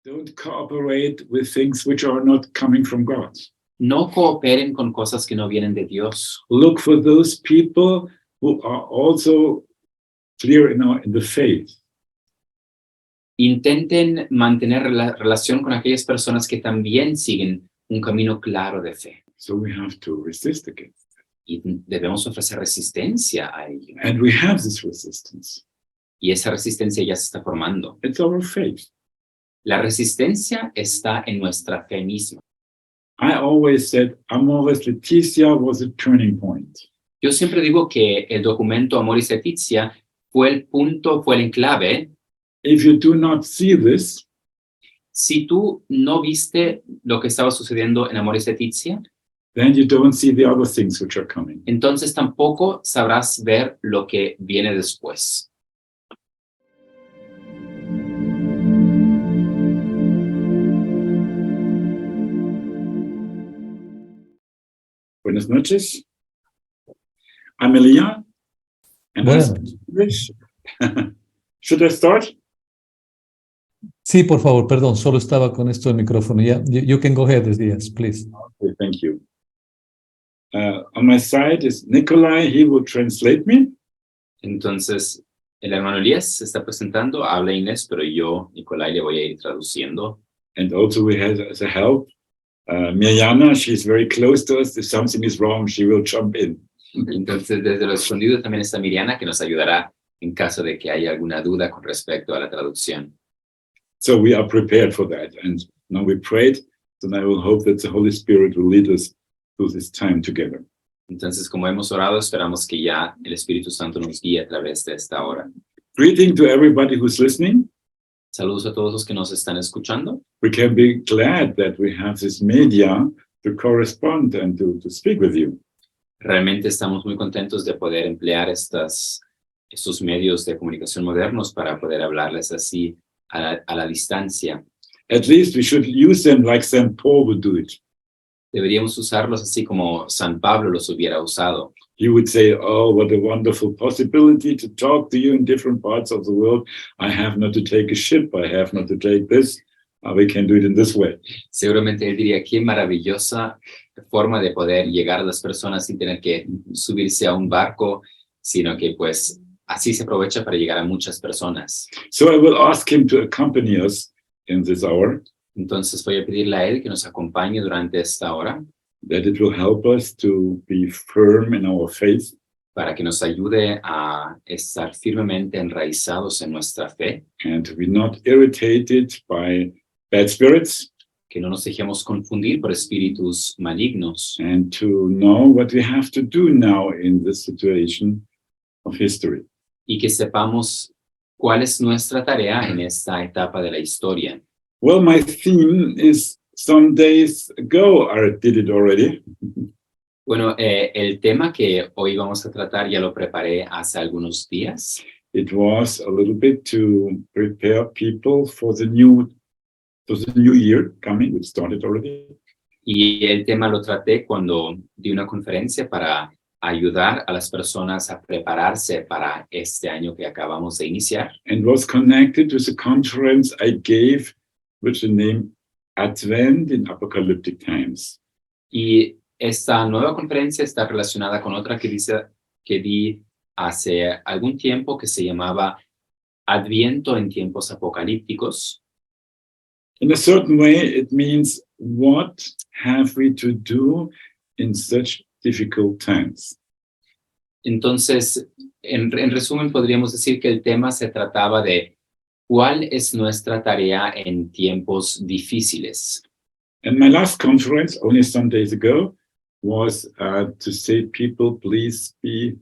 Don't cooperate with things which are not coming from God. No cooperen con cosas que no vienen de Dios. Look for those people who are also clear in the faith. Intenten mantener relación con aquellas personas que también siguen un camino claro de fe. So we have to resist against. Y debemos ofrecer resistencia a ello. And we have this resistance. Y esa resistencia ya se está formando. It's our faith. La resistencia está en nuestra fe misma. I always said Amoris Laetitia was a turning point. Yo siempre digo que el documento Amoris Laetitia fue el punto, fue el enclave. If you do not see this, si tú no viste lo que estaba sucediendo en Amoris Laetitia, then you don't see the other things which are coming. Entonces tampoco sabrás ver lo que viene después. Buenas noches. I'm Elia. And I speak English. Should I start? Sí, por favor, perdón, solo estaba con esto del micrófono. Yeah, you can go ahead, yes, please. Okay, thank you. On my side is Nikolai, he will translate me. Entonces, el hermano Elías se está presentando, habla inglés, pero yo, Nikolai, le voy a ir traduciendo. And also we have as a help, Mirjana, she's very close to us. If something is wrong, she will jump in. Entonces, desde lo escondido también está Mirjana, que nos ayudará en caso de que haya alguna duda con respecto a la traducción. So we are prepared for that. And now we prayed, and I will hope that the Holy Spirit will lead us through this time together. Entonces, como hemos orado, esperamos que ya el Espíritu Santo nos guíe a través de esta hora. Greeting to everybody who's listening. Saludos a todos los que nos están escuchando. We can be glad that we have this media to correspond and to speak with you. Realmente estamos muy contentos de poder emplear estos medios de comunicación modernos para poder hablarles así a la distancia. At least we should use them like St. Paul would do it. Deberíamos usarlos así como San Pablo los hubiera usado. He would say, oh, what a wonderful possibility to talk to you in different parts of the world. I have not to take a ship. I have not to take this. We can do it in this way. Seguramente él diría, qué maravillosa forma de poder llegar a las personas sin tener que subirse a un barco, sino que pues así se aprovecha para llegar a muchas personas. So I will ask him to accompany us in this hour. Entonces voy a pedirle a él que nos acompañe durante esta hora. That it will help us to be firm in our faith. Para que nos ayude a estar firmemente enraizados en nuestra fe. And to be not irritated by bad spirits. Que no nos dejemos confundir por espíritus malignos. And to know what we have to do now in this situation of history. Y que sepamos cuál es nuestra tarea en esta etapa de la historia. Well, my theme is some days ago I did it already. Bueno, el tema que hoy vamos a tratar ya lo preparé hace algunos días. It was a little bit to prepare people for the new year coming, which started already. Y el tema lo traté cuando di una conferencia para ayudar a las personas a prepararse para este año que acabamos de iniciar. And was connected with a conference I gave with the name Advent in Apocalyptic Times. Y esta nueva conferencia está relacionada con otra que di hace algún tiempo que se llamaba Adviento en tiempos apocalípticos. In a certain way, it means what have we to do in such difficult times? Entonces, en resumen, podríamos decir que el tema se trataba de ¿cuál es nuestra tarea en tiempos difíciles? And my last conference, only some days ago, was to say, people, please be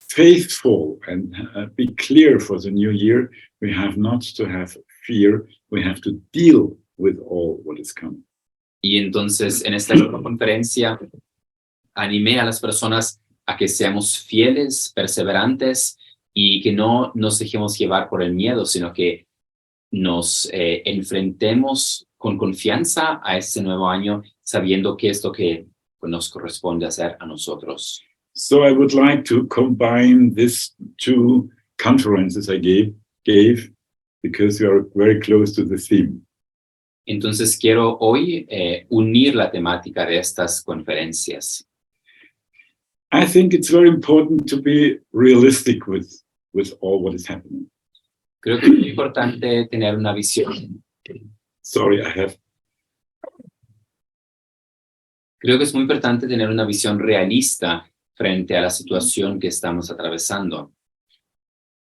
faithful and be clear for the new year. We have not to have fear. We have to deal with all what is coming. Y entonces, en esta nueva conferencia, animé a las personas a que seamos fieles, perseverantes, y que no nos dejemos llevar por el miedo, sino que nos enfrentemos con confianza a este nuevo año, sabiendo qué es lo que nos corresponde hacer a nosotros. So I would like to combine these two conferences I gave because we are very close to the theme. Entonces quiero hoy unir la temática de estas conferencias. I think it's very important to be realistic with all what is happening. Creo que es muy importante tener una visión. Sorry, I have. Creo que es muy importante tener una visión realista frente a la situación que estamos atravesando.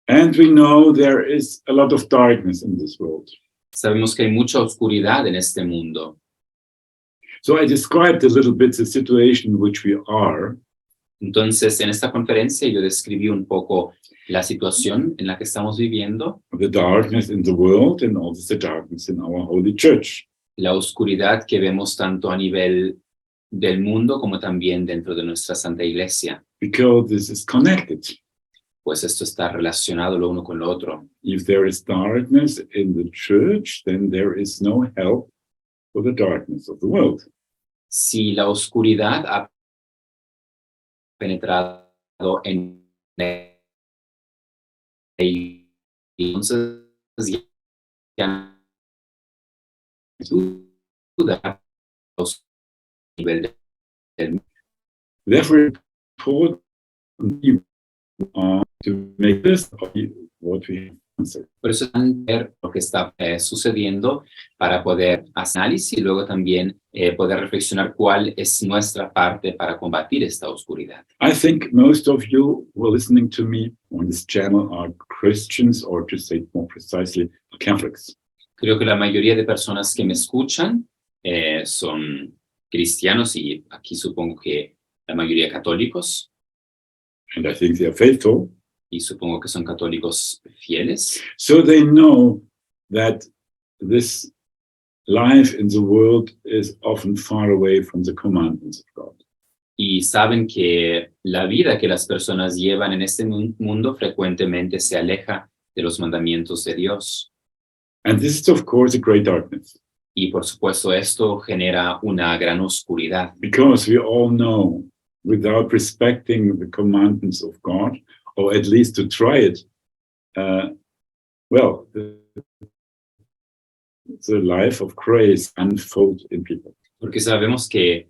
And we know there is a lot of darkness in this world. Sabemos que hay mucha oscuridad en este mundo. So I described a little bit the situation in which we are. Entonces, en esta conferencia yo describí un poco la situación en la que estamos viviendo, The darkness in the world and also the darkness in our holy church. la oscuridad que vemos tanto a nivel del mundo como también dentro de nuestra Santa Iglesia. Because this is connected. Pues esto está relacionado lo uno con lo otro. If there is darkness in the church, then there is no help for the darkness of the world. Si la oscuridad ha penetrado en entonces ya no hay duda nivel del Therefore, important to make this what we answer. Por eso es ver lo que está sucediendo para poder hacer análisis y luego también poder reflexionar cuál es nuestra parte para combatir esta oscuridad. I think most of you who are listening to me on this channel are Christians, or to say it more precisely, Catholics. Creo que la mayoría de personas que me escuchan son cristianos y aquí supongo que la mayoría católicos. And I think they are faithful. Y supongo que son católicos fieles. So they know that this life in the world is often far away from the commandments of God. Y saben que la vida que las personas llevan en este mundo frecuentemente se aleja de los mandamientos de Dios. And this is, of course, a great darkness. Y por supuesto esto genera una gran oscuridad. Because we all know, without respecting the commandments of God, or at least to try it, the life of grace unfolds in people. Porque sabemos que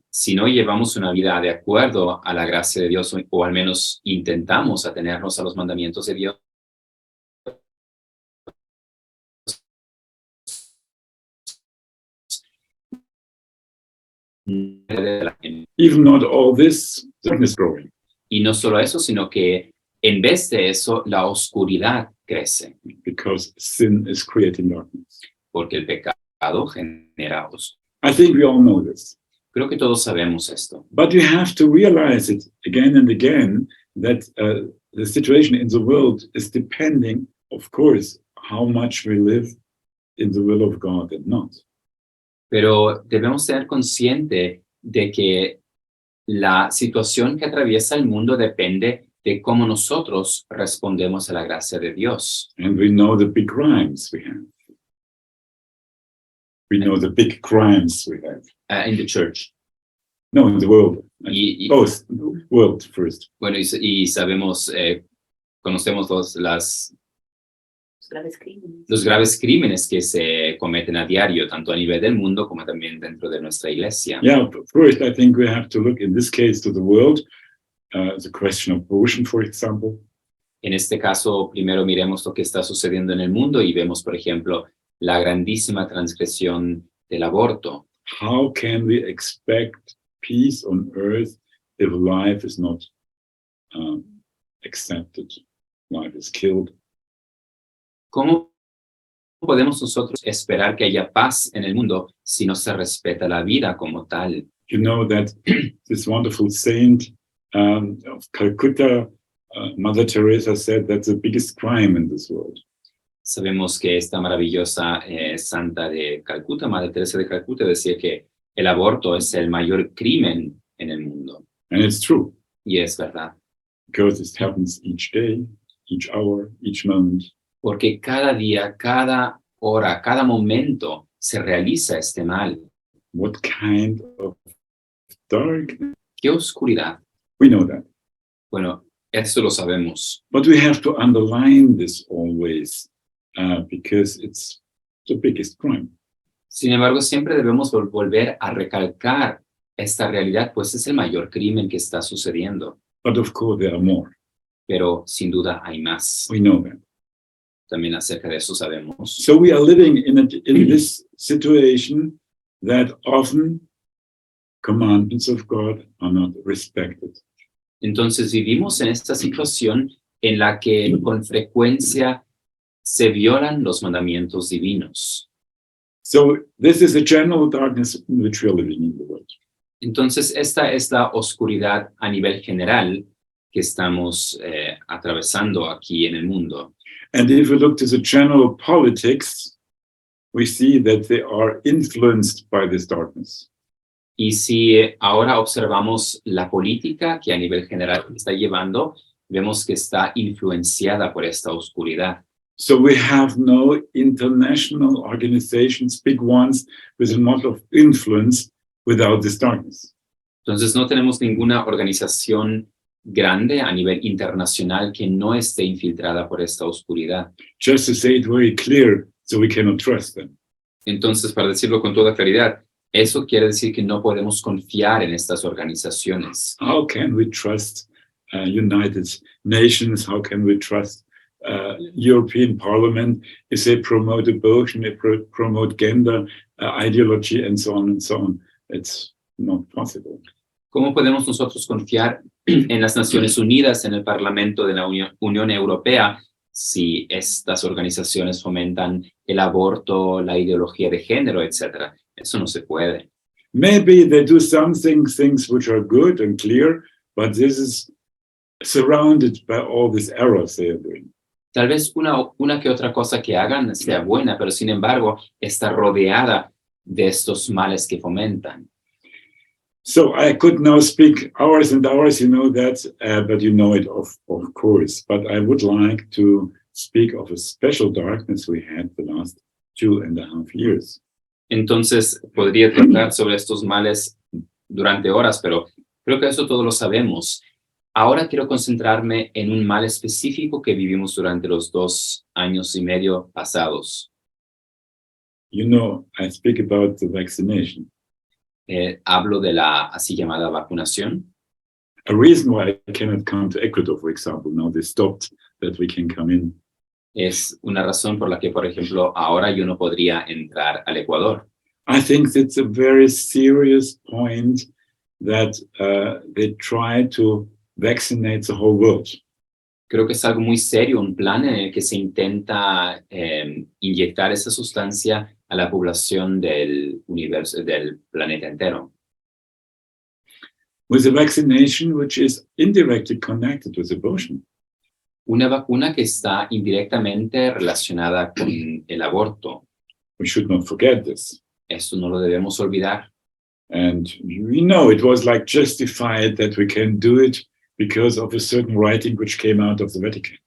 si no llevamos una vida de acuerdo a la gracia de Dios, o al menos intentamos atenernos a los mandamientos de Dios, Even not all this, darkness growing. y no solo eso, sino que en vez de eso, la oscuridad crece. Because sin is creating darkness. Porque el pecado genera oscuridad. I think we all know this. Creo que todos sabemos esto. But we have to realize it again and again that the situation in the world is depending, of course, how much we live in the will of God and not. Pero debemos ser conscientes de que la situación que atraviesa el mundo depende de cómo nosotros respondemos a la gracia de Dios. And we know the big crimes we have. We know the big crimes we have. In the church. No, in the world. Y, Both. World first. bueno, y sabemos, conocemos los graves crímenes que se cometen a diario, tanto a nivel del mundo como también dentro de nuestra iglesia. Yeah, first I think we have to look in this case to the world, the question of abortion, for example. En este caso, primero miremos lo que está sucediendo en el mundo y vemos, por ejemplo, la grandísima transgresión del aborto. How can we expect peace on earth if life is not accepted? Life is killed. ¿Cómo podemos nosotros esperar que haya paz en el mundo si no se respeta la vida como tal? You know that this wonderful saint of Calcutta, Mother Teresa, said that's the biggest crime in this world. Sabemos que esta maravillosa santa de Calcuta, Madre Teresa de Calcuta, decía que el aborto es el mayor crimen en el mundo. And it's true. Y es verdad. Because it happens each day, each hour, each moment. Porque cada día, cada hora, cada momento se realiza este mal. What kind of darkness? ¿Qué oscuridad? We know that. Bueno, eso lo sabemos. But we have to underline this always, because it's the biggest crime. Sin embargo, siempre debemos volver a recalcar esta realidad, pues es el mayor crimen que está sucediendo. But of course, there are more. Pero sin duda hay más. We know that. También acerca de eso sabemos. So we are living in this situation that often commandments of God are not respected. Entonces vivimos en esta situación en la que con frecuencia se violan los mandamientos divinos. So this is the general darkness in which we are living in the world. Entonces esta es la oscuridad a nivel general que estamos atravesando aquí en el mundo. And if we look to the general politics, we see that they are influenced by this darkness. Y si ahora observamos la política que a nivel general está llevando, vemos que está influenciada por esta oscuridad. So we have no international organizations, big ones, with a lot of influence without this darkness. Entonces no tenemos ninguna organización grande a nivel internacional que no esté infiltrada por esta oscuridad. Just to say it very clear, so we cannot trust them. Entonces, para decirlo con toda claridad, eso quiere decir que no podemos confiar en estas organizaciones. How can we trust United Nations? How can we trust European Parliament if they promote abortion, they promote gender ideology, and so on and so on? It's not possible. ¿Cómo podemos nosotros confiar en las Naciones Unidas, en el Parlamento de la Unión Europea, si estas organizaciones fomentan el aborto, la ideología de género, etcétera? Eso no se puede. Maybe they do some things which are good and clear, but this is surrounded by all these errors they are doing. Tal vez una que otra cosa que hagan sea buena, pero sin embargo está rodeada de estos males que fomentan. So I could now speak hours and hours, you know that, but you know it of course. But I would like to speak of a special darkness we had the last 2.5 years. Entonces podría tratar sobre estos males durante horas, pero creo que eso todos lo sabemos. Ahora quiero concentrarme en un mal específico que vivimos durante los 2 años y medio pasados. You know, I speak about the vaccination. Hablo de la así llamada vacunación. A reason why I cannot come to Ecuador, for example, now they stopped that we can come in. Es una razón por la que, por ejemplo, ahora yo no podría entrar al Ecuador. I think that's a very serious point that they try to vaccinate the whole world. Creo que es algo muy serio, un plan en el que se intenta inyectar esa sustancia a la población del universo, del planeta entero. With a vaccination which is indirectly connected with abortion. Una vacuna que está indirectamente relacionada con el aborto. We should not forget this. Esto no lo debemos olvidar. And we know it was like justified that we can do it because of a certain writing which came out of the Vatican.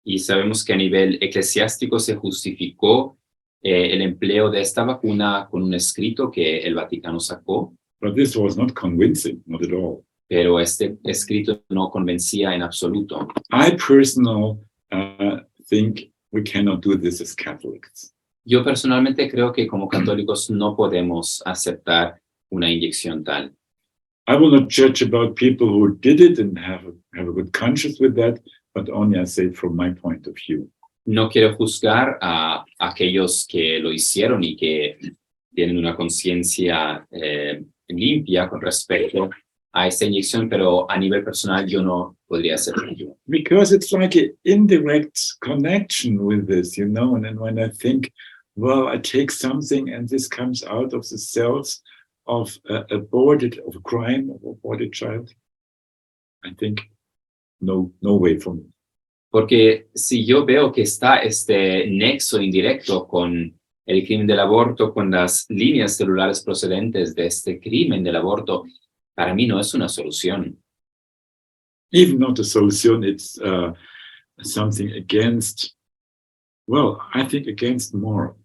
Y sabemos que a nivel eclesiástico se justificó el empleo de esta vacuna con un escrito que el Vaticano sacó. But this was not convincing, not at all. Pero este escrito no convencía en absoluto. I personally think we cannot do this as Catholics. Yo personalmente creo que como católicos no podemos aceptar una inyección tal. I will not judge about people who did it and have a good conscience with that, but only I say it from my point of view. No quiero juzgar a aquellos que lo hicieron y que tienen una conciencia limpia con respecto a esta inyección, pero a nivel personal yo no podría hacerlo. Because it's like an indirect connection with this, you know, and then when I think, well, I take something and this comes out of the cells of a crime, of aborted child, I think, no way for me. Porque si yo veo que está este nexo indirecto con el crimen del aborto, con las líneas celulares procedentes de este crimen del aborto, para mí no es una solución. Even not a solution, it's something against, well, I think against moral.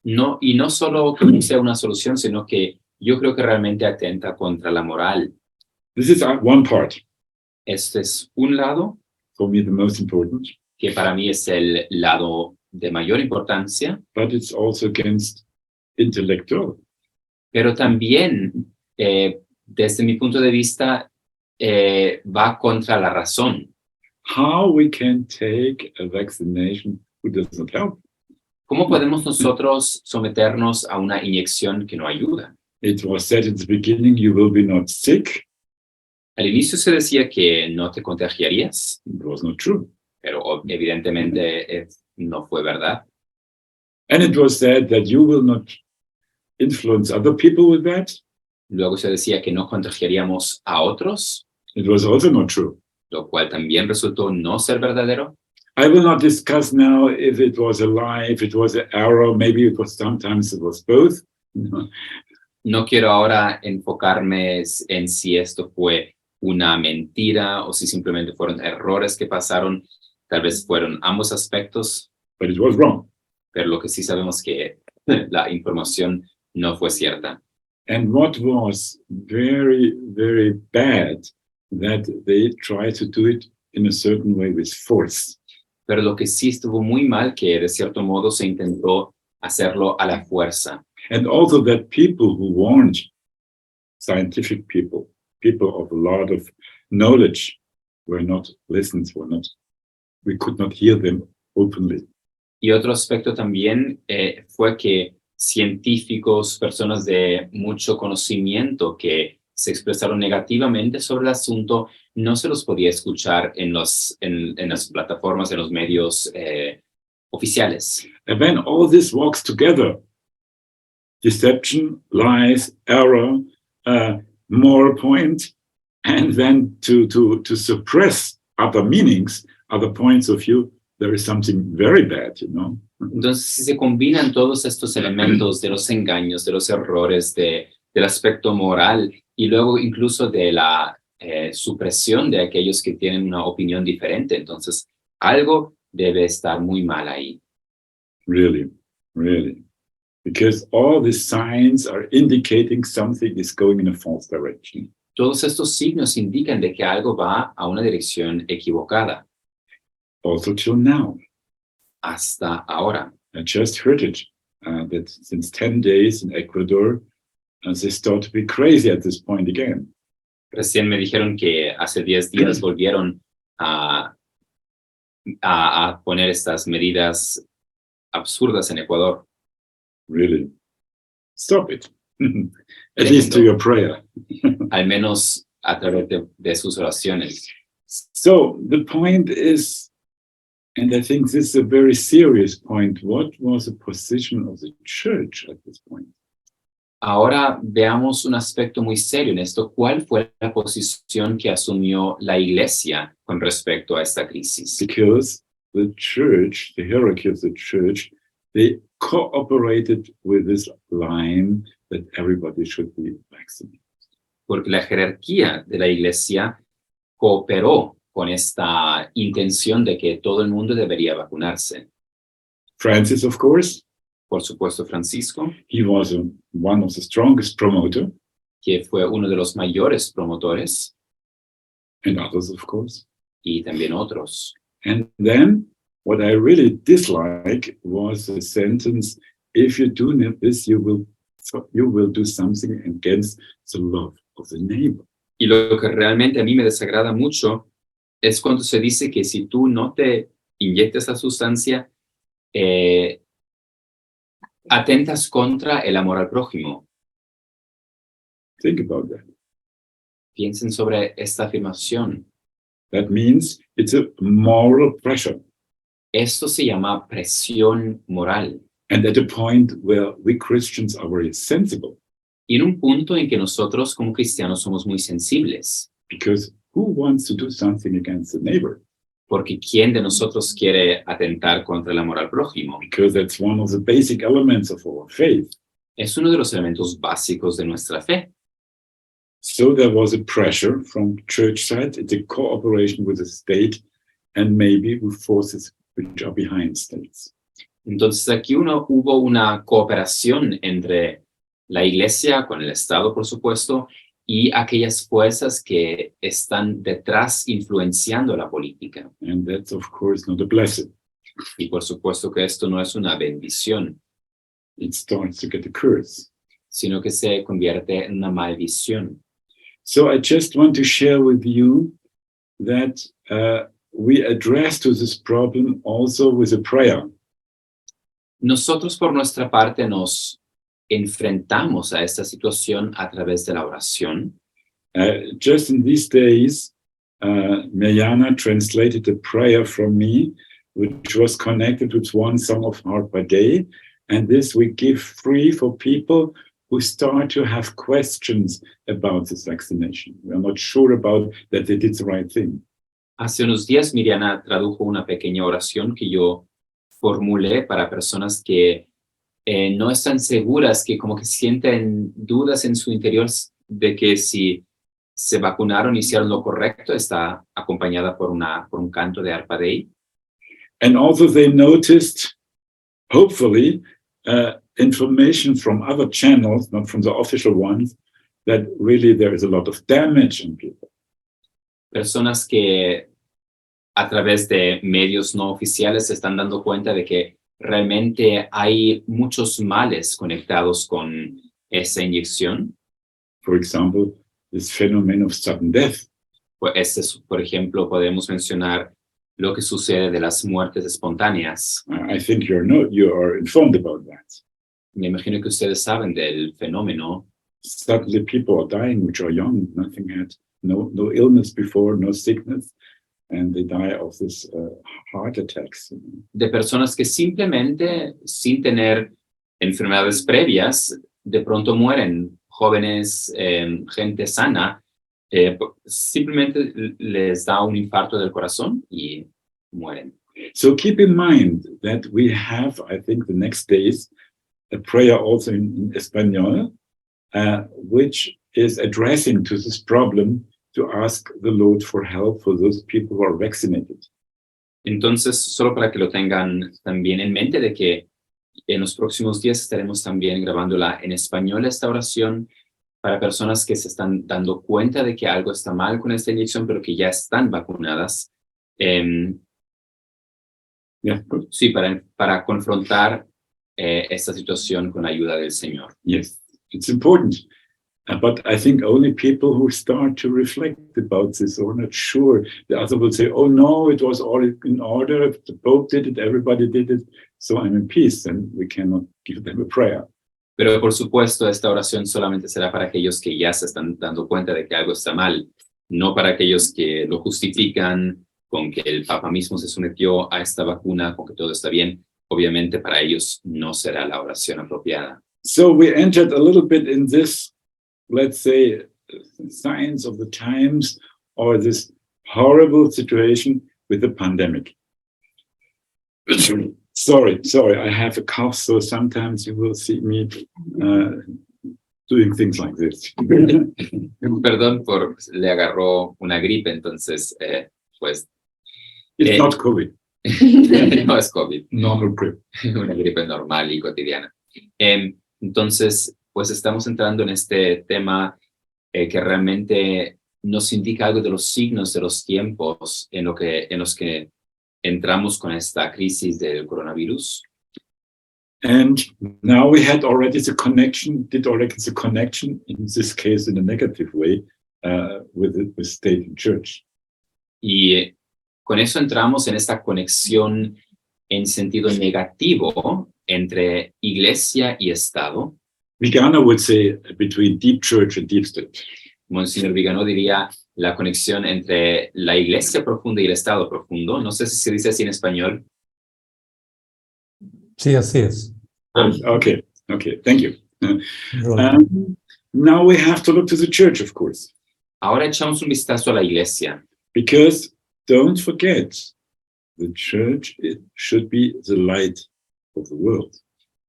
No, y no solo que no sea una solución, sino que yo creo que realmente atenta contra la moral. This is one part. Este es un lado. For me, the most important. Que para mí es el lado de mayor importancia. But it's also against intellectual. Pero también, desde mi punto de vista, va contra la razón. How we can take a vaccination who does not help? ¿Cómo podemos nosotros someternos a una inyección que no ayuda? It was said at the beginning, you will be not sick. Al inicio se decía que no te contagiarías, It was not true. pero evidentemente no fue verdad. And it was said that you will not influence other people with that. Luego se decía que no contagiaríamos a otros, It was also not true. lo cual también resultó no ser verdadero. I will not discuss now if it was a lie, if it was an error, maybe it was sometimes it was both. No quiero ahora enfocarme en si esto fue una mentira o si simplemente fueron errores que pasaron. Tal vez fueron ambos aspectos, But it was wrong. pero lo que sí sabemos que la información no fue cierta. And what was very, very bad, that they tried to do it in a certain way with force. Pero lo que sí estuvo muy mal, que de cierto modo se intentó hacerlo a la fuerza. And also that people who warned, scientific people, people of a lot of knowledge, were not listened, we could not hear them openly. Y otro aspecto también fue que científicos, personas de mucho conocimiento que se expresaron negativamente sobre el asunto, no se los podía escuchar en las plataformas, en los medios oficiales. And when all this walks together, deception, lies, error, moral point, and then to suppress other meanings, other points of view, there is something very bad, you know. Entonces, si se combinan todos estos elementos de los engaños, de los errores, del aspecto moral y luego incluso de la supresión de aquellos que tienen una opinión diferente, entonces algo debe estar muy mal ahí. Really, really. Because all the signs are indicating something is going in a false direction. Todos estos signos indican de que algo va a una dirección equivocada. Also till now. Hasta ahora. I just heard it, that since 10 days in Ecuador, they start to be crazy at this point again. Recién me dijeron que hace 10 días volvieron a poner estas medidas absurdas en Ecuador. Really. Stop it. At least to your prayer. Al menos a través de sus oraciones. So the point is, and I think this is a very serious point, what was the position of the church at this point? Ahora veamos un aspecto muy serio en esto. ¿Cuál fue la posición que asumió la iglesia con respecto a esta crisis? Because the church, the hierarchy of the church, they cooperated with this line that everybody should be vaccinated. Porque la jerarquía de la iglesia cooperó con esta intención de que todo el mundo debería vacunarse. Francis, of course. Por supuesto, Francisco. He was one of the strongest promoters. Que fue uno de los mayores promotores. And others, of course. Y también otros. And then, what I really dislike was the sentence, if you do this, you will do something against the love of the neighbor. Y lo que realmente a mí me desagrada mucho es cuando se dice que si tú no te inyectas la sustancia, atentas contra el amor al prójimo. Think about that. Piensen sobre esta afirmación. That means it's a moral pressure. Esto se llama presión moral. And at a point where we Christians are very sensible. Y en un punto en que nosotros como cristianos somos muy sensibles. Because who wants to do something against the neighbor? Porque ¿quién de nosotros quiere atentar contra el amor al prójimo? Because that's one of the basic elements of our faith. Es uno de los elementos básicos de nuestra fe. So there was a pressure from church side, it's a cooperation with the state and maybe with forces which are behind states. Entonces aquí hubo una cooperación entre la iglesia con el Estado, por supuesto, y aquellas fuerzas que están detrás influenciando la política. And that's, of course, not a blessing. Y por supuesto que esto no es una bendición. it starts to get a curse. sino que se convierte en una maldición. So I just want to share with you that we address to this problem also with a prayer. Nosotros por nuestra parte nos enfrentamos a esta situación a través de la oración. Just in these days, Mirjana translated a prayer from me, which was connected with one Song of Heart per day. And this we give free for people who start to have questions about this vaccination. We are not sure about that they did the right thing. Hace unos días Mirjana tradujo una pequeña oración que yo formulé para personas que no están seguras, que como que sienten dudas en su interior de que si se vacunaron, hicieron lo correcto. Está acompañada por un canto de Harpa Dei. And also they noticed, hopefully, information from other channels, not from the official ones, that really there is a lot of damage in people. Personas que a través de medios no oficiales se están dando cuenta de que realmente hay muchos males conectados con esa inyección. For example, this phenomenon of sudden death. Pues por ejemplo, podemos mencionar lo que sucede de las muertes espontáneas. I think you are informed about that. Me imagino que ustedes saben del fenómeno. Suddenly people are dying which are young, nothing had, no illness before, no sickness, and they die of this heart attacks. De personas que simplemente, sin tener enfermedades previas, de pronto mueren. Jóvenes, gente sana, simplemente les da un infarto del corazón y mueren. So keep in mind that we have, I think, the next days, a prayer also in Espanol, which is addressing to this problem to ask the Lord for help for those people who are vaccinated. Entonces, solo para que lo tengan también en mente de que en los próximos días estaremos también grabándola en español, esta oración, para personas que se están dando cuenta de que algo está mal con esta inyección, pero que ya están vacunadas. Sí, para confrontar esta situación con la ayuda del Señor. Yes, it's important. But I think only people who start to reflect about this are not sure. The other will say, oh no, it was all in order. The Pope did it, everybody did it. So I'm in peace, and we cannot give them a prayer. Pero por supuesto, esta oración solamente será para aquellos que ya se están dando cuenta de que algo está mal, no para aquellos que lo justifican con que el Papa mismo se sometió a esta vacuna, con que todo está bien. Obviamente para ellos no será la oración apropiada. So we entered a little bit in this, let's say, signs of the times, or this horrible situation with the pandemic. Sorry, I have a cough, so sometimes you will see me doing things like this. Perdón, le agarró una gripe, entonces, pues... It's not COVID. No es COVID. Normal gripe. Una gripe normal y cotidiana. Entonces, pues estamos entrando en este tema que realmente nos indica algo de los signos de los tiempos en los que entramos con esta crisis del coronavirus. And now we had already the connection, in this case in a negative way, with state and church. Y con eso entramos en esta conexión en sentido negativo entre iglesia y Estado. Vigano would say between deep church and deep state. Monseñor Vigano diría la conexión entre la iglesia profunda y el Estado profundo. No sé si se dice así en español. Sí, así es. Okay, thank you. Now we have to look to the church, of course. Ahora echamos un vistazo a la iglesia. Because don't forget, the church should be the light of the world.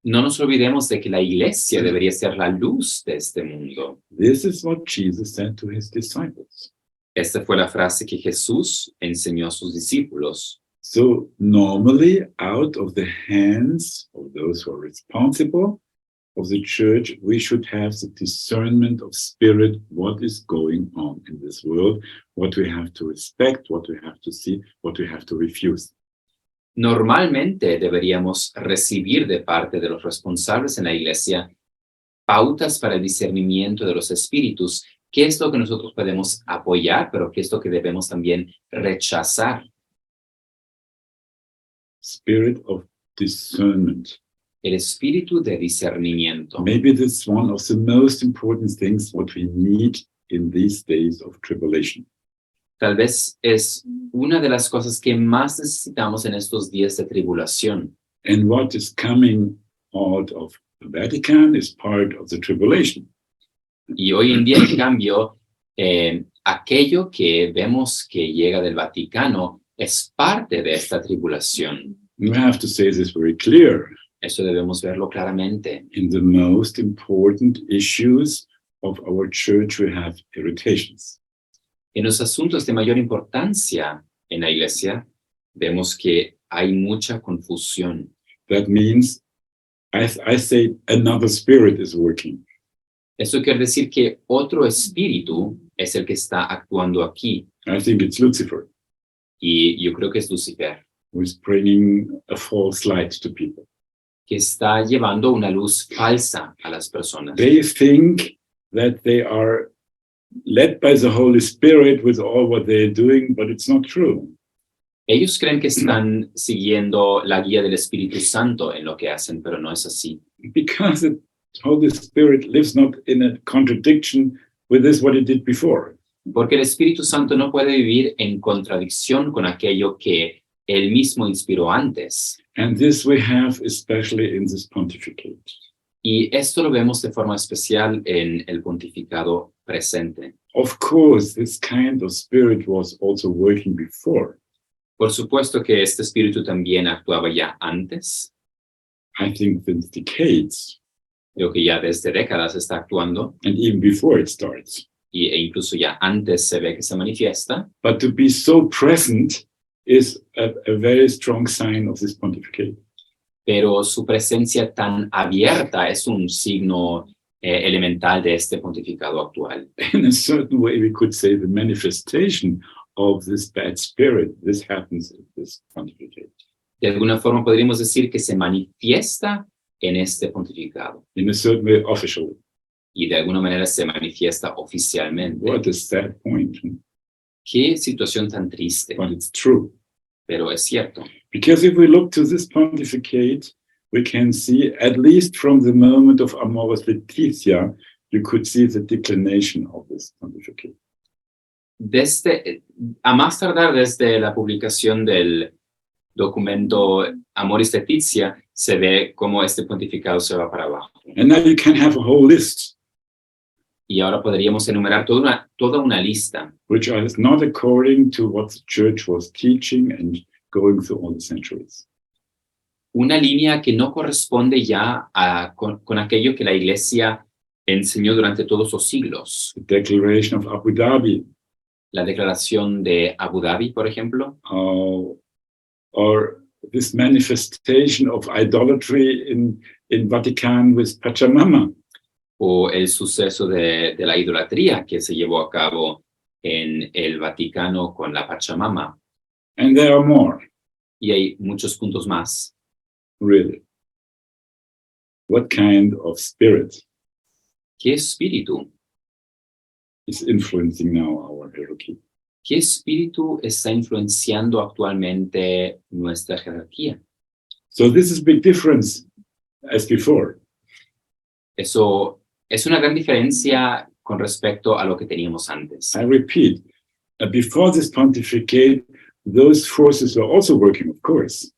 No nos olvidemos de que la iglesia debería ser la luz de este mundo. This is what Jesus said to his disciples. Esta fue la frase que Jesús enseñó a sus discípulos. So normally, out of the hands of those who are responsible of the church, we should have the discernment of spirit, what is going on in this world, what we have to respect, what we have to see, what we have to refuse. Normalmente deberíamos recibir de parte de los responsables en la iglesia pautas para el discernimiento de los espíritus. ¿Qué es lo que nosotros podemos apoyar, pero qué es lo que debemos también rechazar? Spirit of discernment. El espíritu de discernimiento. Maybe this is one of the most important things what we need in these days of tribulation. Tal vez es una de las cosas que más necesitamos en estos días de tribulación. And what is coming out of the Vatican is part of the tribulation. Y hoy en día, en cambio, aquello que vemos que llega del Vaticano es parte de esta tribulación. We have to say this very clear. Eso debemos verlo claramente. In the most important issues of our church, we have irritations. En los asuntos de mayor importancia en la iglesia, vemos que hay mucha confusión. That means, I say, another spirit is working. Eso quiere decir que otro espíritu es el que está actuando aquí. I think it's Lucifer, Y yo creo que es Lucifer, who is bringing a false light to people. que está llevando una luz falsa a las personas. They think that they are led by the Holy Spirit with all what they're doing, but it's not true. Ellos creen que están siguiendo la guía del Espíritu Santo en lo que hacen, pero no es así. Because the Holy Spirit lives not in a contradiction with this what it did before. Porque el Espíritu Santo no puede vivir en contradicción con aquello que él mismo inspiró antes. And this we have especially in this pontificate. Y esto lo vemos de forma especial en el pontificado presente. Of course, this kind of spirit was also working before. Por supuesto que este espíritu también actuaba ya antes. I think since decades, Creo que ya desde décadas está actuando and even before it starts. e incluso ya antes se ve que se manifiesta. But to be so present is a very strong sign of this pontificate. Pero su presencia tan abierta es un signo elemental de este pontificado actual. In a certain way, we could say the manifestation of this bad spirit, this happens in this pontificate. De alguna forma podríamos decir que se manifiesta en este pontificado In a certain way, officially. y de alguna manera se manifiesta oficialmente. What a sad point, Qué situación tan triste, but it's true. pero es cierto. Because if we look to this pontificate, we can see, at least from the moment of Amoris Laetitia, you could see the declination of this pontificate. A más tardar desde la publicación del documento Amoris Laetitia, se ve cómo este pontificado se va para abajo. And now you can have a whole list, Y ahora podríamos enumerar toda una lista, which is not according to what the church was teaching and going through all the centuries. una línea que no corresponde ya con aquello que la Iglesia enseñó durante todos los siglos. The Declaration of Abu Dhabi, La declaración de Abu Dhabi, por ejemplo, or this manifestation of idolatry in Vatican with Pachamama. o el suceso de la idolatría que se llevó a cabo en el Vaticano con la Pachamama. And there are more, Y hay muchos puntos más. really. What kind of spirit ¿Qué espíritu? is influencing now our hierarchy? ¿Qué espíritu está influenciando actualmente nuestra jerarquía? So this is a big difference as before. Eso es una gran diferencia con respecto a lo que teníamos antes. I repeat, before this pontificate, those forces were also working, of course.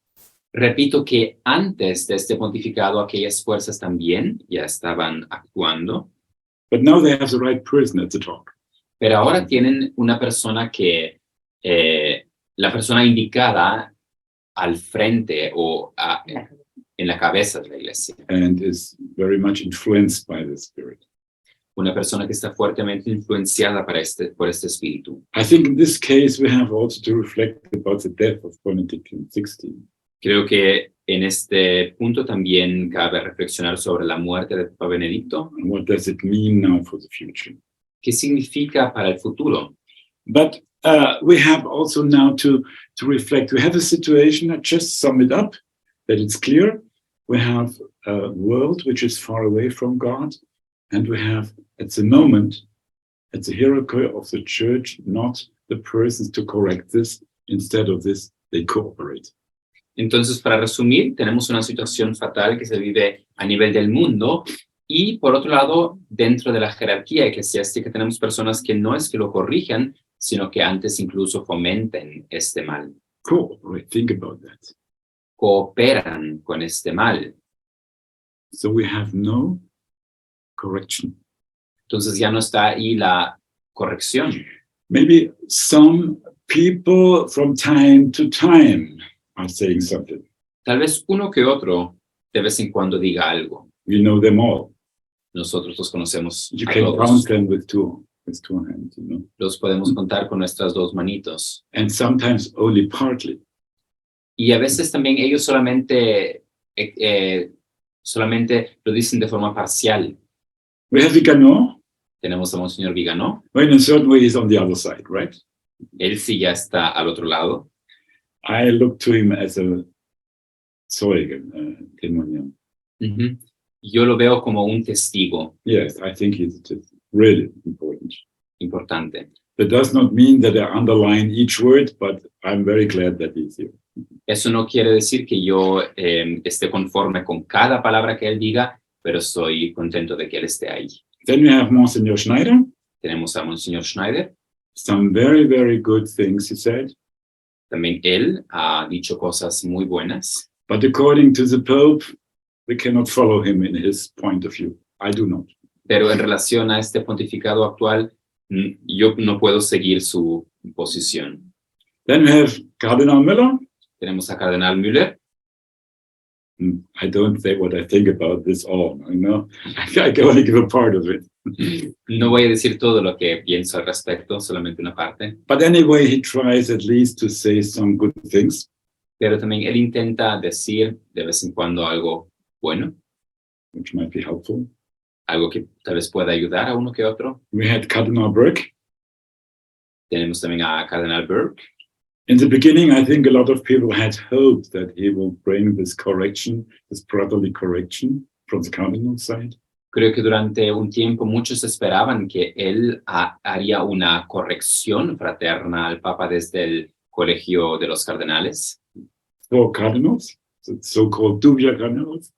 Repito que antes de este pontificado aquellas fuerzas también ya estaban actuando, But now they have the right person at the top. pero ahora tienen una persona que, la persona indicada al frente o en la cabeza de la iglesia. And is very much influenced by the spirit. Una persona que está fuertemente influenciada por este espíritu. I think in this case we have also to reflect about the death of Benedict XVI. Creo que en este punto también cabe reflexionar sobre la muerte de Papa Benedicto. And what does it mean now for the future? ¿Qué significa para el futuro? But we have also now to reflect. We have a situation, I just sum it up, that it's clear. We have a world which is far away from God, and we have, at the moment, at the hierarchy of the church, not the persons to correct this. Instead of this, they cooperate. Entonces, para resumir, tenemos una situación fatal que se vive a nivel del mundo y, por otro lado, dentro de la jerarquía eclesiástica tenemos personas que no es que lo corrijan, sino que antes incluso fomenten este mal. Cooperate, think about that. Cooperan con este mal. So we have no correction. Entonces ya no está ahí la corrección. Maybe some people from time to time are saying something. Tal vez uno que otro de vez en cuando diga algo. We know them all. Nosotros los conocemos You a can todos. count them with two hands, you know. Los podemos contar con nuestras dos manitos. And sometimes only partly. Y a veces también ellos solamente lo dicen de forma parcial. We have Vigano. Tenemos a Monseñor Vigano. Well, in a certain way, he's on the other side, right? Él sí ya está al otro lado. I look to him as a Zeuge, testimonial. Uh-huh. Yo lo veo como un testigo Yes, I think he's just really important. importante. That does not mean that I underline each word, but I'm very glad that he's here. Eso no quiere decir que yo esté conforme con cada palabra que él diga, pero estoy contento de que él esté ahí. Then we have Monsignor Schneider. Tenemos a Monseñor Schneider. Some very, very good things he said. También él ha dicho cosas muy buenas, But according to the Pope, we cannot follow him in his point of view. I do not. pero en relación a este pontificado actual, yo no puedo seguir su posición. Then we have Cardinal Müller. Tenemos a Cardenal Müller. I don't say what I think about this all, you know. I can only give a part of it. No voy a decir todo lo que pienso al respecto, solamente una parte. But anyway, he tries at least to say some good things. Pero también él intenta decir de vez en cuando algo bueno, which might be helpful. algo que tal vez pueda ayudar a uno que otro. We had Cardinal Burke. Tenemos también a Cardenal Burke. In the beginning, I think a lot of people had hoped that he will bring this correction, this brotherly correction from the cardinal side. Creo que durante un tiempo muchos esperaban que él haría una corrección fraterna al Papa desde el Colegio de los Cardenales. 4 cardinals, so-called Dubia cardinals.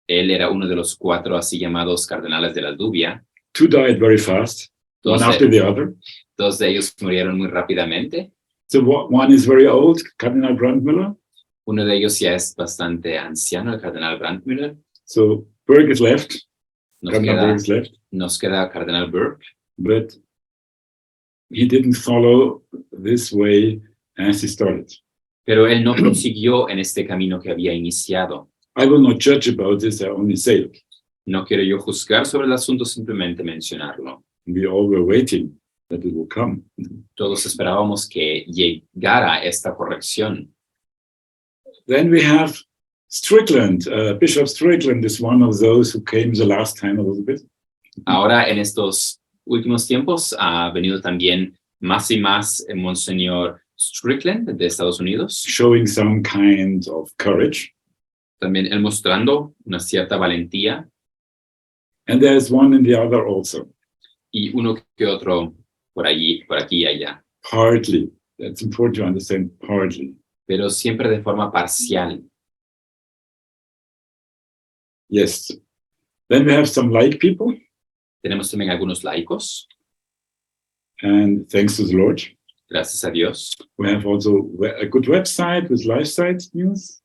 Él era uno de los 4 así llamados cardenales de la Dubia. 2 died very fast, one after the other. 2 de ellos murieron muy rápidamente. So one is very old, Cardinal Brandmüller. Uno de ellos ya es bastante anciano, el Cardenal Brandmüller. So Burke is left, Nos Cardinal queda, Burke is left, nos queda Cardenal Burke, but he didn't follow this way as he started. pero él no prosiguió en este camino que había iniciado. I will not judge about this, I only say it. No quiero yo juzgar sobre el asunto, simplemente mencionarlo. We all were waiting that it will come. Todos esperábamos que llegara esta corrección. Then we have Strickland. Bishop Strickland is one of those who came the last time a little bit. Ahora, en estos últimos tiempos, ha venido también más y más el Monseñor Strickland de Estados Unidos. Showing some kind of courage. También él mostrando una cierta valentía. And there's one in the other also. Y uno que otro por allí, por aquí y allá. Partly. That's important to understand, partly. Pero siempre de forma parcial. Yes. Then we have some like people. Tenemos también algunos laicos, And thanks to the Lord. gracias a Dios. We have also a good website with LifeSite news.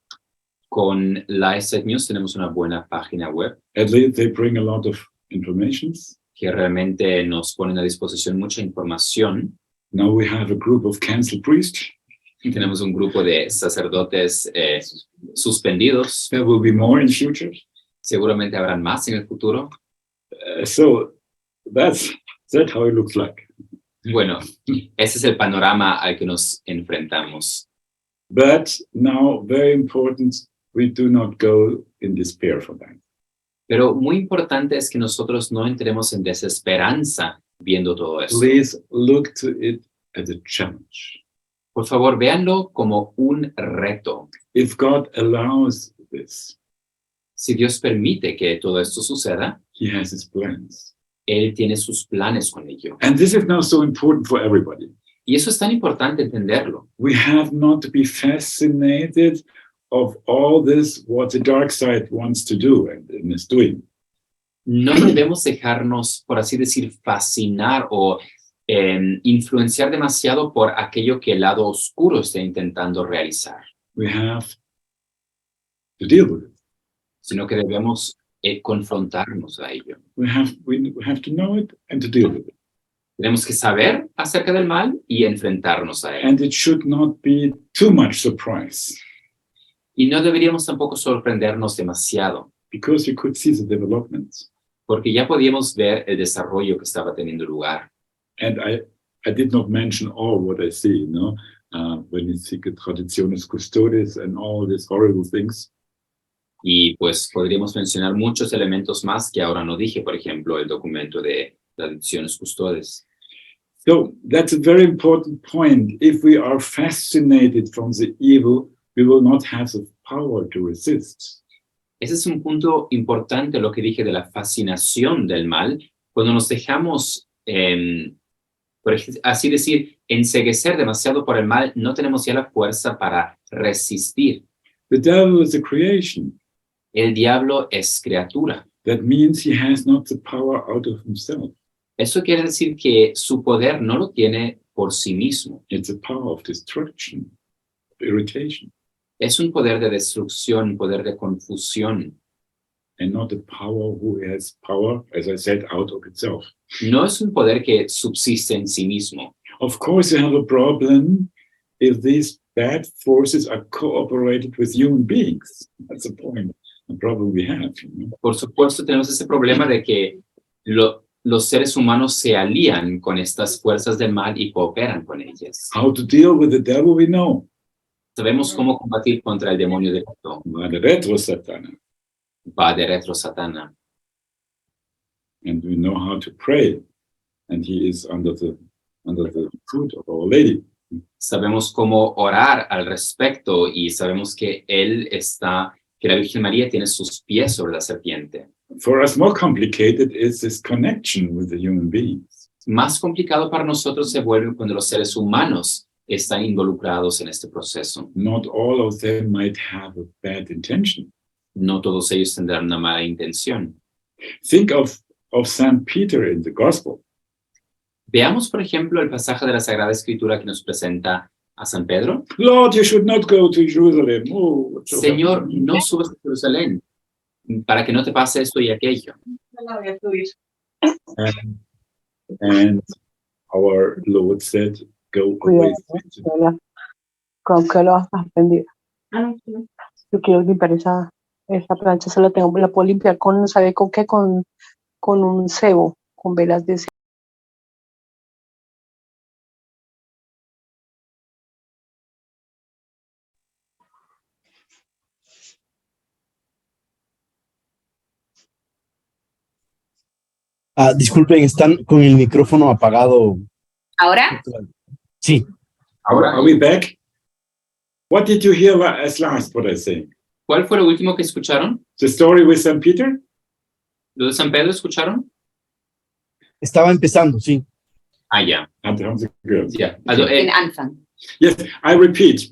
Con LifeSite News tenemos una buena página web At least they bring a lot of information. que realmente nos ponen a disposición mucha información. Now we have a group of canceled priests. Tenemos un grupo de sacerdotes suspendidos. There will be more in the future. Seguramente habrán más en el futuro. So that's how it looks like. Bueno, ese es el panorama al que nos enfrentamos. But now, very important, we do not go in despair for that. Pero muy importante es que nosotros no entremos en desesperanza viendo todo eso. Please look to it as a challenge. Por favor, véanlo como un reto. If God allows this, Si Dios permite que todo esto suceda, He has His plans. Él tiene sus planes con ello. And this is now so important for everybody. Y eso es tan importante entenderlo. We have not to be fascinated of all this, what the dark side wants to do and is doing. No debemos dejarnos, por así decir, fascinar o influenciar demasiado por aquello que el lado oscuro está intentando realizar, We have to deal with it. sino que debemos confrontarnos a ello. We have to know it and to deal with it. Tenemos que saber acerca del mal y enfrentarnos a él. And it should not be too much surprise, Y no deberíamos tampoco sorprendernos demasiado, because you could see the developments. porque ya podíamos ver el desarrollo que estaba teniendo lugar. And I did not mention all what I see, when you see the Traditionis Custodes and all these horrible things. Y pues podríamos mencionar muchos elementos más que ahora no dije, por ejemplo, el documento de Traditionis Custodes. So that's a very important point. If we are fascinated from the evil, we will not have the power to resist. Ese es un punto importante, lo que dije de la fascinación del mal. Cuando nos dejamos, por así decir, enceguecer demasiado por el mal, no tenemos ya la fuerza para resistir. The devil is a creation. El diablo es criatura. That means he has not the power out of himself. Eso quiere decir que su poder no lo tiene por sí mismo. It's a power of destruction, of irritation, Es un poder de destrucción, un poder de confusión. and not a power who has power, as I said, out of itself. No es un poder que subsiste en sí mismo. Of course, you have a problem if these bad forces are cooperated with human beings. That's the point, the problem we have. Por supuesto, tenemos ese problema de que los seres humanos se alían con estas fuerzas del mal y cooperan con ellas. How to deal with the devil, we know. Sabemos cómo combatir contra el demonio de Cristo. The retro Satan. Va de retro Satana. And we know how to pray. And he is under the foot of Our Lady. Sabemos cómo orar al respecto y sabemos que que la Virgen María tiene sus pies sobre la serpiente. For us, more complicated is this connection with the human beings. Más complicado para nosotros se vuelve cuando los seres humanos están involucrados en este proceso. Not all of them might have a bad intention. No todos ellos tendrán una mala intención. Think of St. Peter in the Gospel. Veamos, por ejemplo, el pasaje de la Sagrada Escritura que nos presenta a San Pedro. Lord, you should not go to Jerusalem. Oh, Señor, no subas a Jerusalén para que no te pase esto y aquello. And our Lord said, go away. Cuidado, ¿con qué lo vas a aprender? Yo quiero limpiar esa plancha, la puedo limpiar con, ¿sabe con qué? Con un cebo, con velas de cebo. Disculpen, están con el micrófono apagado. ¿Ahora? Sí. Ahora, Are we back? What did you hear as last, what I say? ¿cuál fue lo último que escucharon? The story with St. Peter? ¿Lo de San Pedro escucharon? Estaba empezando, sí. Ah, ya. Yeah. Also, Den Anfang. Yes, I repeat.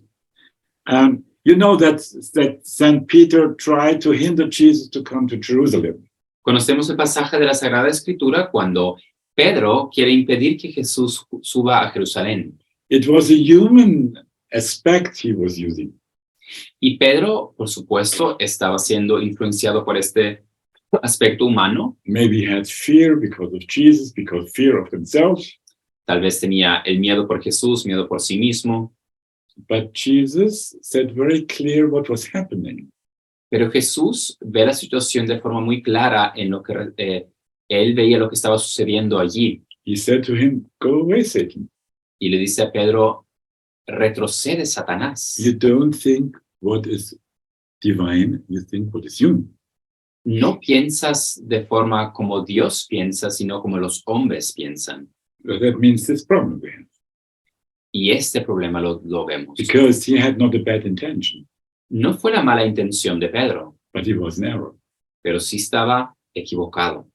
You know that St. Peter tried to hinder Jesus to come to Jerusalem. conocemos el pasaje de la Sagrada Escritura cuando Pedro quiere impedir que Jesús suba a Jerusalén. It was a human aspect he was using. Y Pedro, por supuesto, estaba siendo influenciado por este aspecto humano. Maybe he had fear because of Jesus, because fear of himself. Tal vez tenía el miedo por Jesús, miedo por sí mismo. But Jesus said very clear what was happening. Pero Jesús ve la situación de forma muy clara en lo que él veía lo que estaba sucediendo allí. He said to him, go away, Satan. Y le dice a Pedro, retrocede, Satanás. You don't think what is divine, you think what is human. No piensas de forma como Dios piensa, sino como los hombres piensan. That means this problem we have. Y este problema lo vemos. because he had not a bad intention, No fue la mala intención de Pedro, but he was in error pero sí estaba equivocado.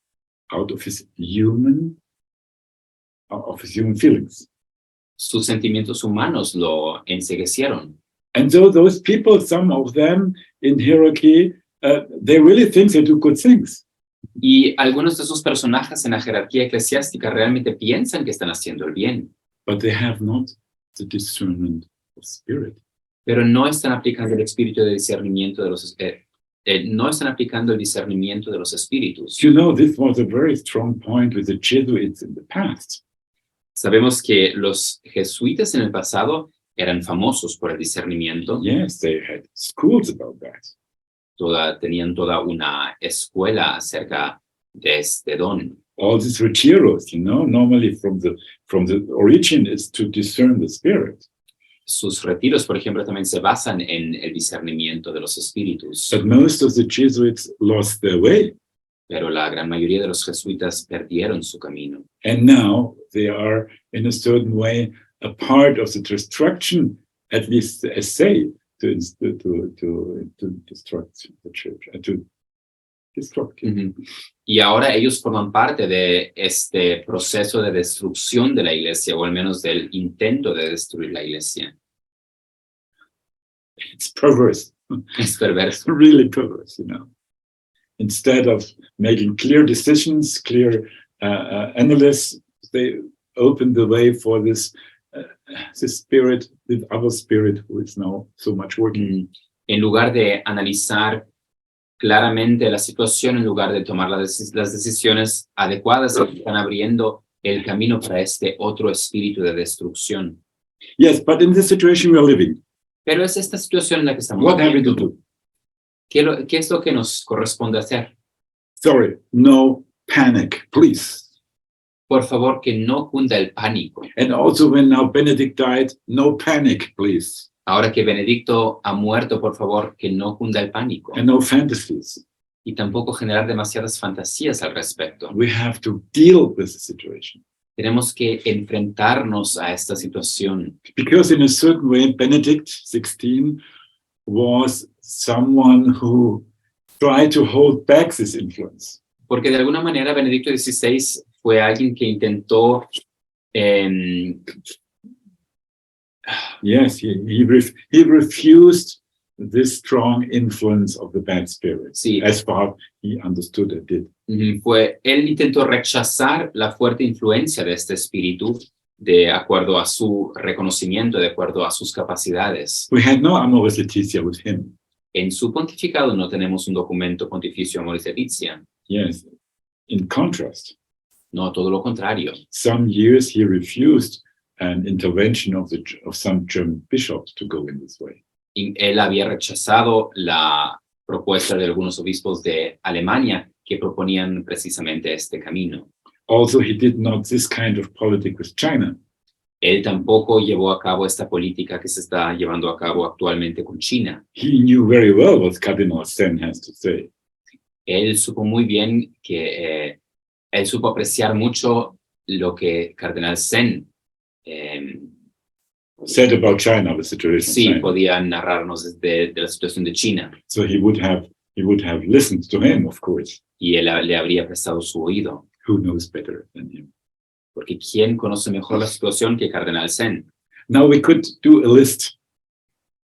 out of his human feelings. Sus sentimientos humanos lo enceguecieron. And so those people, some of them in hierarchy, they really think they do good things. Y algunos de esos personajes en la jerarquía eclesiástica realmente piensan que están haciendo el bien, But they have not the discernment of spirit. pero no están aplicando el espíritu de discernimiento de los no están aplicando el discernimiento de los espíritus. You know, this was a very strong point with the Jesuits in the past. Sabemos que los jesuitas en el pasado eran famosos por el discernimiento. Yes, they had schools about that. Tenían toda una escuela acerca de este don. All these retiros, you know, normally from the origin is to discern the spirit. Sus retiros, por ejemplo, también se basan en el discernimiento de los espíritus. But most of the Jesuits lost their way. Pero la gran mayoría de los jesuitas perdieron su camino. And now they are, in a certain way, a part of the destruction, at least the essay to destruct the church, to destruct it. Ujú. Y ahora ellos forman parte de este proceso de destrucción de la iglesia, o al menos del intento de destruir la iglesia. It's perverse, Es perverso. really perverse, you know. Instead of making clear decisions, clear analysis, they open the way for this spirit, this other spirit who is now so much working. En lugar de analizar claramente la situación, en lugar de tomar las decisiones adecuadas, están abriendo el camino para este otro espíritu de destrucción. Yes, but in this situation we are living, Pero es esta situación en la que estamos what have we to viviendo. do? ¿Qué es lo que nos corresponde hacer? Sorry, no panic, please. Por favor, que no cunda el pánico. And also when now Benedict died, no panic, please. Ahora que Benedicto ha muerto, por favor, que no cunda el pánico. And no fantasies. Y tampoco generar demasiadas fantasías al respecto. We have to deal with the situation. Tenemos que enfrentarnos a esta situación. Because in a certain way, Benedict XVI was someone who tried to hold back this influence. Porque de alguna manera Benedicto XVI fue alguien que intentó Yes, he refused this strong influence of the bad spirit, Sí. as far he understood and did. Él intentó rechazar la fuerte influencia de este espíritu de acuerdo a su reconocimiento, de acuerdo a sus capacidades. We had no Amoris Laetitia with him. En su pontificado no tenemos un documento pontificio Amoris Laetitia. Yes, in contrast, No, todo lo contrario. some years he refused an intervention of some German bishops to go in this way. Y él había rechazado la propuesta de algunos obispos de Alemania que proponían precisamente este camino. Also, he did not this kind of politics with China. Él tampoco llevó a cabo esta política que se está llevando a cabo actualmente con China. He knew very well what Cardinal Sen has to say. Él supo muy bien que él supo apreciar mucho lo que Cardenal Sen Said about China, the situation. of sí China. podía narrarnos de la situación de China. So he would have listened to him, of course. Y él le habría prestado su oído. Who knows better than him? Porque ¿quién conoce mejor la situación que Cardenal Sen? Now we could do a list.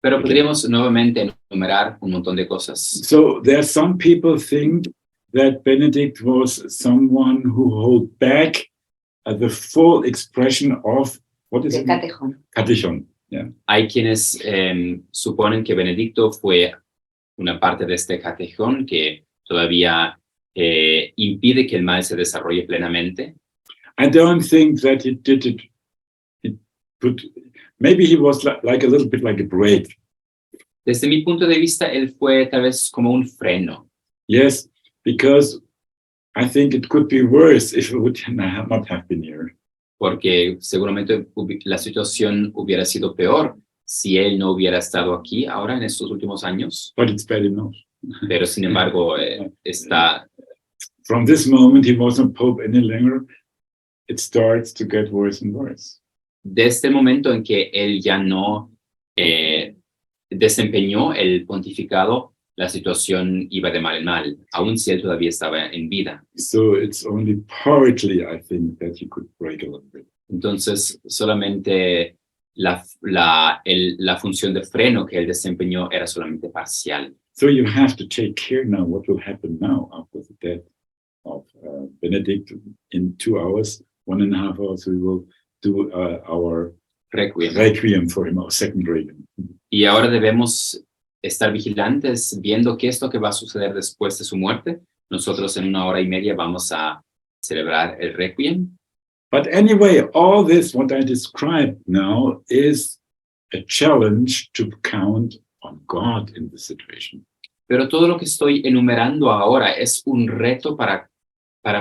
Pero podríamos nuevamente enumerar un montón de cosas. So there are some people think that Benedict was someone who held back the full expression of what is De it? Catejón. Catechon. Yeah. Hay quienes suponen que Benedicto fue una parte de este catejón que todavía impide que el mal se desarrolle plenamente. I don't think that he did it. Maybe he was like a little bit like a brake. Desde mi punto de vista, él fue tal vez como un freno. Yes, because I think it could be worse if it would not have been here. Porque seguramente la situación hubiera sido peor si él no hubiera estado aquí ahora en estos últimos años. But it's bad enough. Pero sin embargo, está From this moment, he wasn't Pope any longer. It starts to get worse and worse. desde el momento en que él ya no desempeñó el pontificado, la situación iba de mal en mal, aun si él todavía estaba en vida. So it's only partly, I think, that you could break a little bit. Entonces, solamente la función de freno que él desempeñó era solamente parcial. So you have to take care now what will happen now after the death of Benedict. In 2 hours, 1.5 hours, we will do our Requiem. requiem for him, our second requiem. Y ahora debemos estar vigilantes viendo qué es lo que va a suceder después de su muerte. Nosotros en 1 hora y media vamos a celebrar el Requiem. But anyway, all this, what I described now, is a challenge to count on God in the situation. Pero todo lo que estoy enumerando ahora es un reto para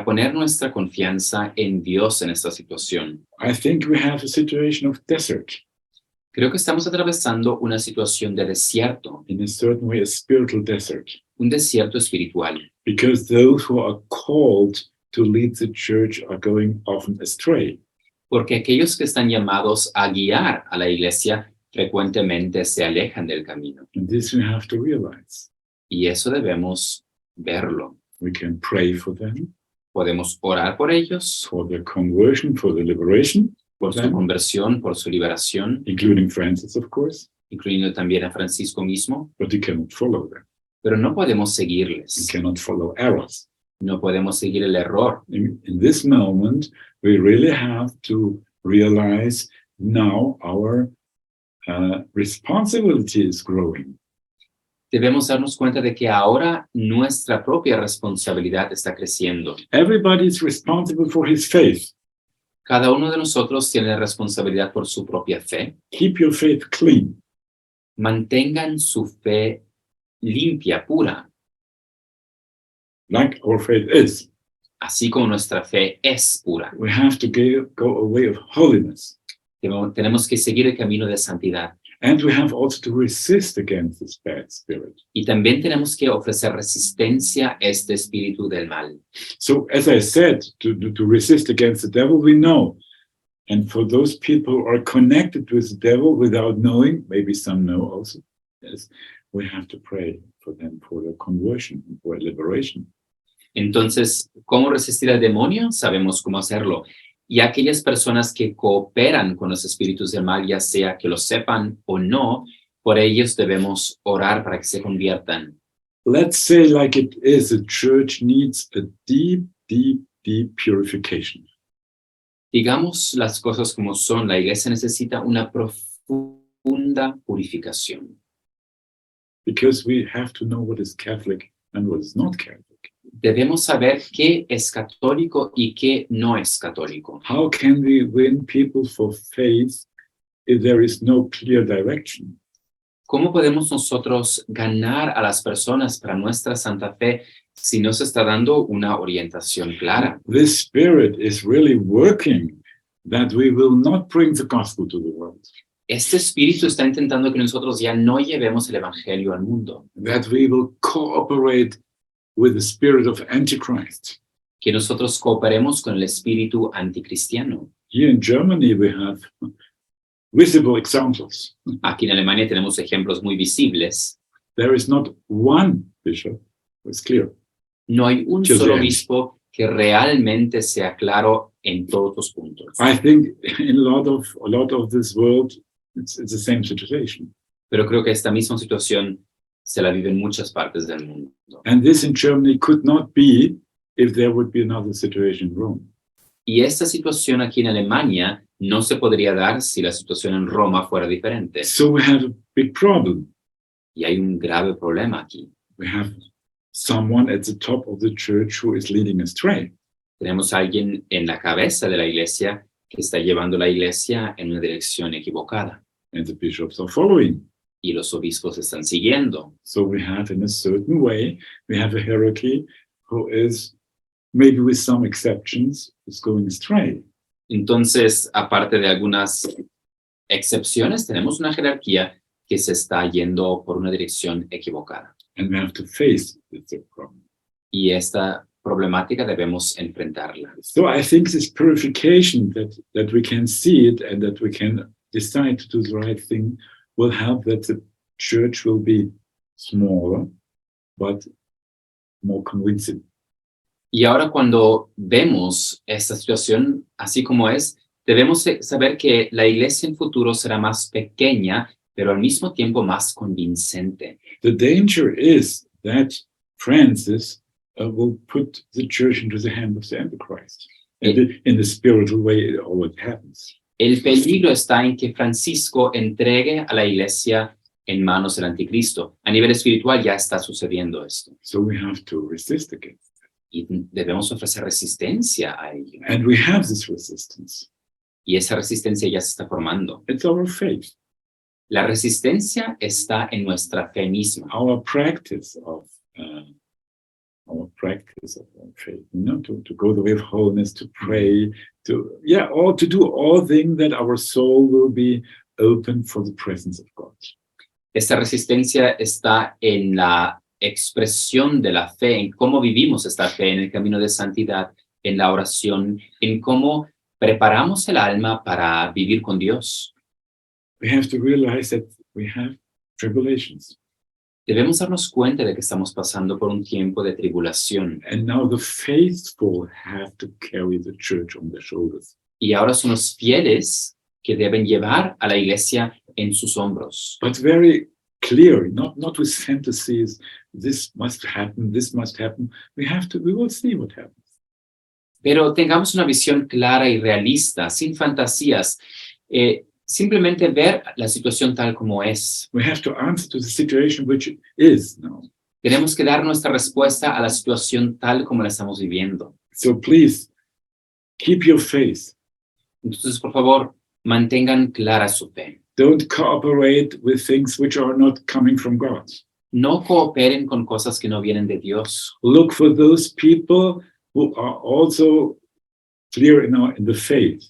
poner nuestra confianza en Dios en esta situación. I think we have a situation of desert, Creo que estamos atravesando una situación de desierto, in a certain way, a spiritual desert, un desierto espiritual, because those who are called to lead the church are going often astray. porque aquellos que están llamados a guiar a la iglesia frecuentemente se alejan del camino. And this we have to realize. Y eso debemos verlo. We can pray for them, Podemos orar por ellos, for their conversion, for their liberation, por su conversión, por su liberación, including Francis, of course, incluyendo también a Francisco mismo, but we cannot follow them. pero no podemos We seguirles, cannot follow errors. no podemos seguir el error. In this moment, we really have to realize now our responsibility is growing. Debemos darnos cuenta de que ahora nuestra propia responsabilidad está creciendo. Everybody is responsible for his faith. Cada uno de nosotros tiene responsabilidad por su propia fe. Keep your faith clean. Mantengan su fe limpia, pura, Like our faith is. así como nuestra fe es pura. We have to go a way of holiness. Tenemos que seguir el camino de santidad. And we have also to resist against this bad spirit. Y también tenemos que ofrecer resistencia a este espíritu del mal. So, as I said, to resist against the devil, we know. And for those people who are connected with the devil without knowing, maybe some know also, yes, we have to pray for them for their conversion, for liberation. Entonces, ¿cómo resistir al demonio? Sabemos cómo hacerlo. Y aquellas personas que cooperan con los espíritus del mal, ya sea que lo sepan o no, por ellos debemos orar para que se conviertan. Let's say like it is, the church needs a deep, deep, deep purification. Digamos las cosas como son, la iglesia necesita una profunda purificación. Because we have to know what is Catholic and what is not Catholic. Debemos saber qué es católico y qué no es católico. How can we win people for faith if there is no clear direction? ¿Cómo podemos nosotros ganar a las personas para nuestra santa fe si no se está dando una orientación clara? This spirit is really working that we will not bring the gospel to the world, Este espíritu está intentando que nosotros ya no llevemos el evangelio al mundo, that we will cooperate with the spirit of Antichrist. que nosotros cooperemos con el espíritu anticristiano. Here in Germany, we have visible examples. Aquí en Alemania tenemos ejemplos muy visibles. There is not one bishop who is clear. No hay un Just solo the end. obispo que realmente sea claro en todos los puntos. I think in a lot of this world, it's the same situation. Pero creo que esta misma situación se la vive en muchas partes del mundo. And this in Germany could not be if there would be another situation in Rome. Y esta situación aquí en Alemania no se podría dar si la situación en Roma fuera diferente. So we have a big problem. Y hay un grave problema aquí. We have someone at the top of the church who is leading astray. Tenemos a alguien en la cabeza de la iglesia que está llevando la iglesia en una dirección equivocada. And the bishops are following. Y los obispos están siguiendo. So we have, in a certain way, we have a hierarchy who is, maybe with some exceptions, is going astray. Entonces, aparte de algunas excepciones, tenemos una jerarquía que se está yendo por una dirección equivocada. And we have to face this problem. Y este problemática debemos enfrentarla. So I think this purification that we can see it and that we can decide to do the right thing will help that the church will be smaller, but more convincing. Y ahora cuando vemos esta situación así como es, debemos saber que la iglesia en futuro será más pequeña, pero al mismo tiempo más convincente. The danger is that Francis will put the church into the hand of the Antichrist. And in the spiritual way, it always happens. El peligro está en que Francisco entregue a la iglesia en manos del anticristo. A nivel espiritual ya está sucediendo esto. So we have to resist against it. Y debemos ofrecer resistencia a ello. And we have this resistance. Y esa resistencia ya se está formando. It's our faith, La resistencia está en nuestra fe misma. our practice of our faith, to go the way of holiness, to pray, to do all things that our soul will be open for the presence of God. Esta resistencia está en la expresión de la fe, en cómo vivimos esta fe en el camino de santidad, en la oración, en cómo preparamos el alma para vivir con Dios. We have to realize that we have tribulations. Debemos darnos cuenta de que estamos pasando por un tiempo de tribulación. And now the faithful have to carry the church on their shoulders. Y ahora son los fieles que deben llevar a la iglesia en sus hombros. But very clear, not with fantasies, this must happen, this must happen. We will see what happens. Pero tengamos una visión clara y realista, sin fantasías. Simplemente ver la situación tal como es. We have to answer to the situation which it is now. Tenemos que dar nuestra respuesta a la situación tal como la estamos viviendo. So please, keep your faith. Entonces, por favor, mantengan clara su fe. Don't cooperate with things which are not coming from God. No cooperen con cosas que no vienen de Dios. Look for those people who are also clear in the faith.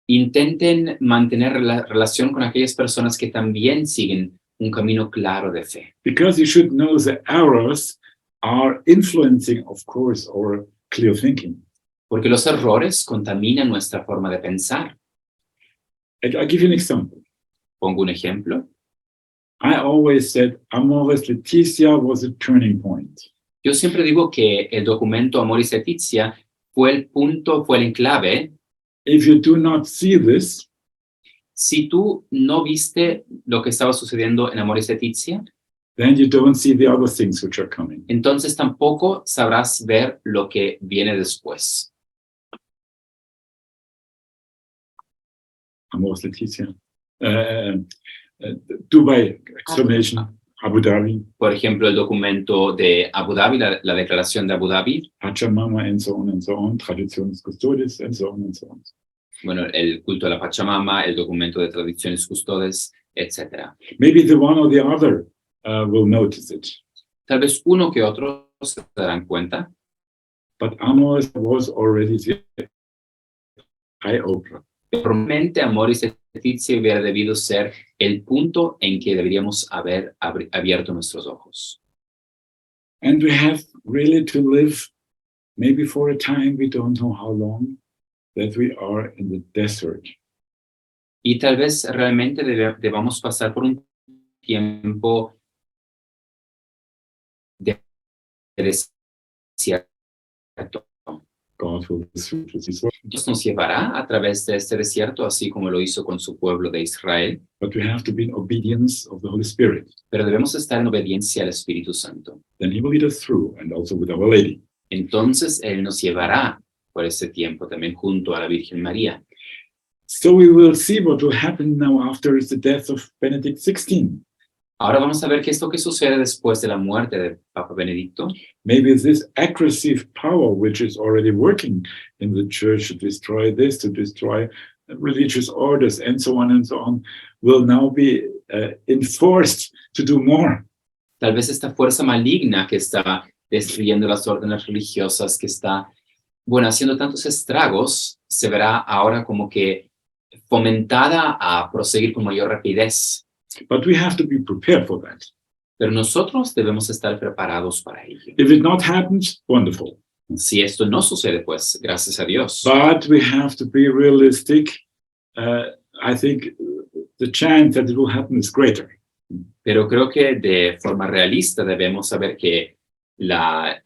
Intenten mantener la relación con aquellas personas que también siguen un camino claro de fe. Because you should know the errors are influencing, of course, our clear thinking. Porque los errores contaminan nuestra forma de pensar. I'll give you an example. Pongo un ejemplo. I always said Amoris Laetitia was a turning point. Yo siempre digo que el documento Amoris Laetitia fue el punto, fue el enclave. If you do not see this, Si tú no viste lo que estaba sucediendo en Amoris Laetitia, then you don't see the other things which are coming. entonces tampoco sabrás ver lo que viene después. Amoris Laetitia. Dubai, exclamation, Abu Dhabi, Por ejemplo, el documento de Abu Dhabi, la declaración de Abu Dhabi, Pachamama, and so on, Traditionis Custodes, and so on, and so on. bueno, el culto a la Pachamama, el documento de tradiciones custodes, etc. Maybe the one or the other will notice it. Tal vez uno que otro se darán cuenta, But Amoris was already the eye-opener. probablemente Amoris Laetitia hubiera debido ser el punto en que deberíamos haber abierto nuestros ojos. And we have really to live, maybe for a time, we don't know how long, that we are in the desert. Y tal vez realmente debamos pasar por un tiempo de desierto. God will through this world. Dios nos llevará a través de este desierto, así como lo hizo con su pueblo de Israel, But we have to be in obedience of the Holy Spirit. pero debemos estar en obediencia al Espíritu Santo. Then He will lead us through, and also with Our Lady. Entonces Él nos llevará por ese tiempo también junto a la Virgen María. So we will see what will happen now after the death of Benedict XVI. Ahora vamos a ver qué es lo que sucede después de la muerte de Papa Benedicto. Maybe this aggressive power, which is already working in the church to destroy this, to destroy religious orders, and so on, will now be enforced to do more. Tal vez esta fuerza maligna que está destruyendo las órdenes religiosas, que está, bueno, haciendo tantos estragos, se verá ahora como que fomentada a proseguir con mayor rapidez. But we have to be prepared for that. Pero nosotros debemos estar preparados para ello. If it not happens, wonderful. Si esto no sucede, pues gracias a Dios. But we have to be realistic. I think the chance that it will happen is greater. Pero creo que de forma realista debemos saber que la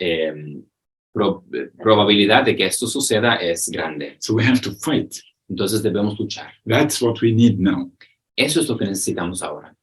probabilidad de que esto suceda es grande. So we have to fight. Entonces debemos luchar. That's what we need now. Eso es lo que necesitamos ahora.